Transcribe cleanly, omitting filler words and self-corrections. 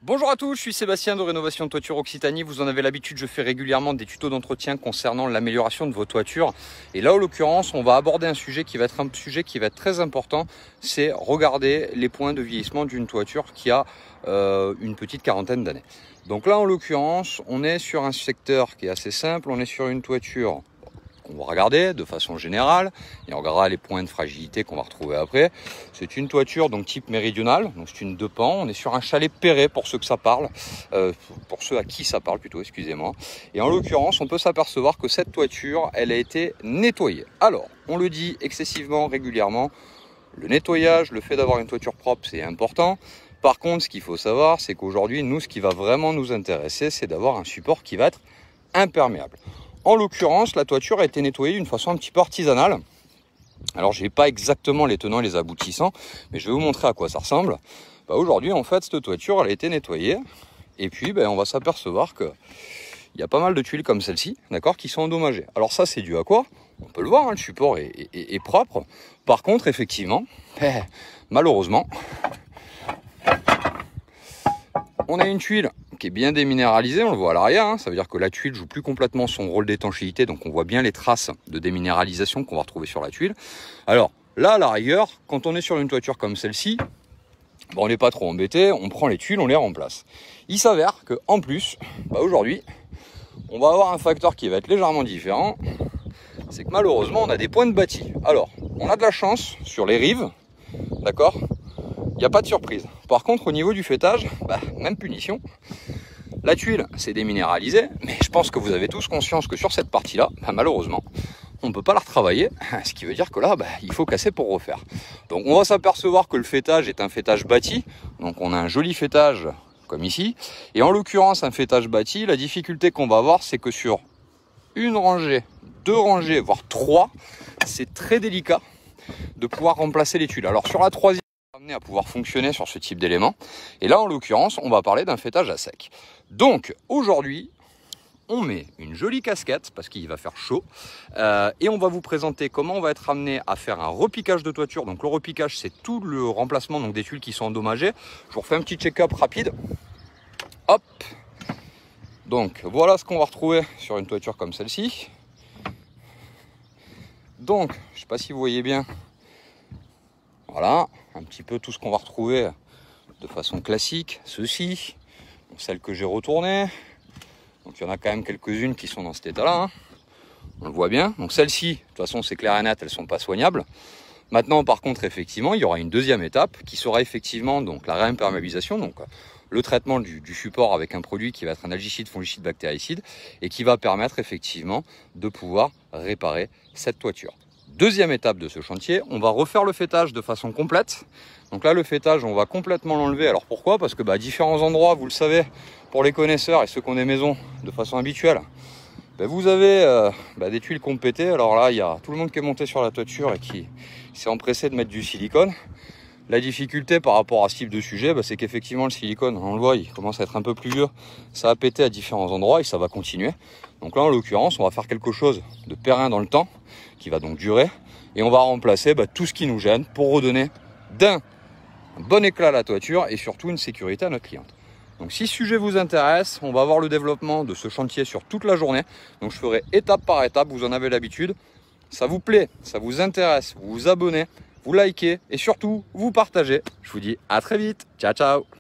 Bonjour à tous, je suis Sébastien de Rénovation Toiture Occitanie. Vous en avez l'habitude, je fais régulièrement des tutos d'entretien concernant l'amélioration de vos toitures. Et là, en l'occurrence, on va aborder un sujet qui va être très important. C'est regarder les points de vieillissement d'une toiture qui a une petite quarantaine d'années. Donc là, en l'occurrence, on est sur un secteur qui est assez simple. On est sur une toiture qu'on va regarder de façon générale et on regardera les points de fragilité qu'on va retrouver après. C'est une toiture donc type méridionale, donc c'est une 2 pans. On est sur un chalet Perret pour ceux que ça parle, pour ceux à qui ça parle plutôt, excusez-moi. Et en l'occurrence, on peut s'apercevoir que cette toiture, elle a été nettoyée. Alors, on le dit excessivement, régulièrement, le nettoyage, le fait d'avoir une toiture propre, c'est important. Par contre, ce qu'il faut savoir, c'est qu'aujourd'hui, nous, ce qui va vraiment nous intéresser, c'est d'avoir un support qui va être imperméable. En l'occurrence, la toiture a été nettoyée d'une façon un petit peu artisanale. Alors, je n'ai pas exactement les tenants et les aboutissants, mais je vais vous montrer à quoi ça ressemble. Aujourd'hui, en fait, cette toiture, elle a été nettoyée. Et puis, on va s'apercevoir qu'il y a pas mal de tuiles comme celle-ci, d'accord, qui sont endommagées. Alors ça, c'est dû à quoi? On peut le voir, hein, le support est propre. Par contre, effectivement, malheureusement, on a une tuile qui est bien déminéralisée, on le voit à l'arrière, hein, ça veut dire que la tuile joue plus complètement son rôle d'étanchéité, donc on voit bien les traces de déminéralisation qu'on va retrouver sur la tuile. Alors là, à la rigueur, quand on est sur une toiture comme celle-ci, on n'est pas trop embêté, on prend les tuiles, on les remplace. Il s'avère qu'en plus, aujourd'hui, on va avoir un facteur qui va être légèrement différent, c'est que malheureusement, on a des points de bâti. Alors, on a de la chance sur les rives, d'accord ? Il n'y a pas de surprise. Par contre, au niveau du fêtage, même punition. La tuile, c'est déminéralisé, mais je pense que vous avez tous conscience que sur cette partie-là, malheureusement, on ne peut pas la retravailler, ce qui veut dire que là, il faut casser pour refaire. Donc on va s'apercevoir que le fêtage est un fêtage bâti, donc on a un joli fêtage comme ici, et en l'occurrence, un fêtage bâti, la difficulté qu'on va avoir, c'est que sur une rangée, 2 rangées, voire 3, c'est très délicat de pouvoir remplacer les tuiles. Alors sur la troisième, amené à pouvoir fonctionner sur ce type d'éléments. Et là, en l'occurrence, on va parler d'un fêtage à sec. Donc, aujourd'hui, on met une jolie casquette, parce qu'il va faire chaud, et on va vous présenter comment on va être amené à faire un repiquage de toiture. Donc, le repiquage, c'est tout le remplacement des tuiles qui sont endommagées. Je vous refais un petit check-up rapide. Hop. Donc, voilà ce qu'on va retrouver sur une toiture comme celle-ci. Donc, je ne sais pas si vous voyez bien. Voilà, un petit peu tout ce qu'on va retrouver de façon classique. Ceci, celle que j'ai retournée. Donc il y en a quand même quelques-unes qui sont dans cet état-là. Hein. On le voit bien. Donc celles-ci, de toute façon, c'est clair et net, elles ne sont pas soignables. Maintenant, par contre, effectivement, il y aura une deuxième étape qui sera effectivement donc, la réimperméabilisation. Donc le traitement du support avec un produit qui va être un algicide, fongicide, bactéricide et qui va permettre effectivement de pouvoir réparer cette toiture. Deuxième étape de ce chantier, on va refaire le fêtage de façon complète. Donc là, le fêtage, on va complètement l'enlever. Alors pourquoi? Parce que à différents endroits, vous le savez, pour les connaisseurs et ceux qui ont des maisons de façon habituelle, vous avez des tuiles qui ont pété. Alors là, il y a tout le monde qui est monté sur la toiture et qui s'est empressé de mettre du silicone. La difficulté par rapport à ce type de sujet, c'est qu'effectivement le silicone, on le voit, il commence à être un peu plus vieux. Ça a pété à différents endroits et ça va continuer. Donc là, en l'occurrence, on va faire quelque chose de périn dans le temps, qui va donc durer. Et on va remplacer tout ce qui nous gêne pour redonner un bon éclat à la toiture et surtout une sécurité à notre cliente. Donc si ce sujet vous intéresse, on va avoir le développement de ce chantier sur toute la journée. Donc je ferai étape par étape, vous en avez l'habitude. Ça vous plaît, ça vous intéresse, vous vous abonnez, vous likez et surtout vous partagez. Je vous dis à très vite. Ciao, ciao.